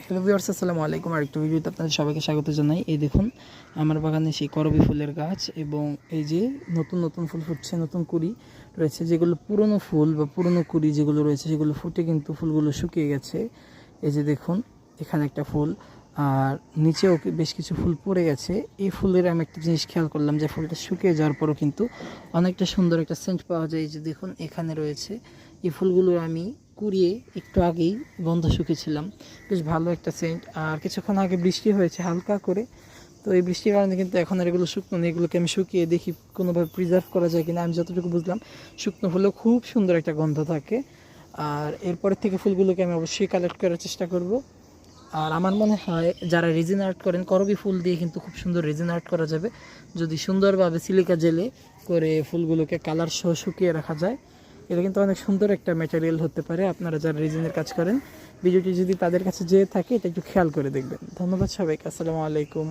Hello viewers, আসসালামু আলাইকুম। আরেকটা ভিডিওতে আপনাদের সবাইকে স্বাগত জানাই। এই দেখুন আমার বাগানে সেই করবী ফুলের গাছ, এবং এই যে নতুন নতুন ফুল ফুটছে, নতুন কুড়ি রয়েছে। যেগুলো পুরনো ফুল বা পুরনো কুড়ি যেগুলো রয়েছে সেগুলো ফুটে কিন্তু ফুলগুলো শুকিয়ে গেছে। এই যে দেখুন এখানে একটা ফুল, আর নিচেও বেশ কিছু ফুল পড়ে গেছে। এই ফুলের আমি একটা জিনিস খেয়াল করলাম, যে ফুলটা শুকিয়ে যাওয়ার পরও কিন্তু অনেকটা সুন্দর একটা সেন্ট পাওয়া যায়। এই যে দেখুন এখানে রয়েছে এই ফুলগুলো আমি কুড়িয়ে একটু আগেই গন্ধ শুকেছিলাম, বেশ ভালো একটা সেন্ট। আর কিছুক্ষণ আগে বৃষ্টি হয়েছে হালকা করে, তো এই বৃষ্টির কারণে কিন্তু এখন আর এগুলো শুকনো নেই। এগুলোকে আমি শুকিয়ে দেখি কোনোভাবে প্রিজার্ভ করা যায় কিনা। আমি যতটুকু বুঝলাম শুকনো ফুলেও খুব সুন্দর একটা গন্ধ থাকে। আর এরপরের থেকে ফুলগুলোকে আমি অবশ্যই কালেক্ট করার চেষ্টা করব। আর আমার মনে হয় যারা রেজিন আর্ট করেন, করবী ফুল দিয়ে কিন্তু খুব সুন্দর রেজিন আর্ট করা যাবে, যদি সুন্দরভাবে সিলিকা জেলে করে ফুলগুলোকে কালার সহ শুকিয়ে রাখা যায়। এটা কিন্তু অনেক সুন্দর একটা ম্যাটেরিয়াল হতে পারে। আপনারা যারা রেজিনের কাজ করেন, ভিডিওটি যদি তাদের কাছে যেয়ে থাকে এটা একটু খেয়াল করে দেখবেন। ধন্যবাদ সবাইকে। আসসালামু আলাইকুম।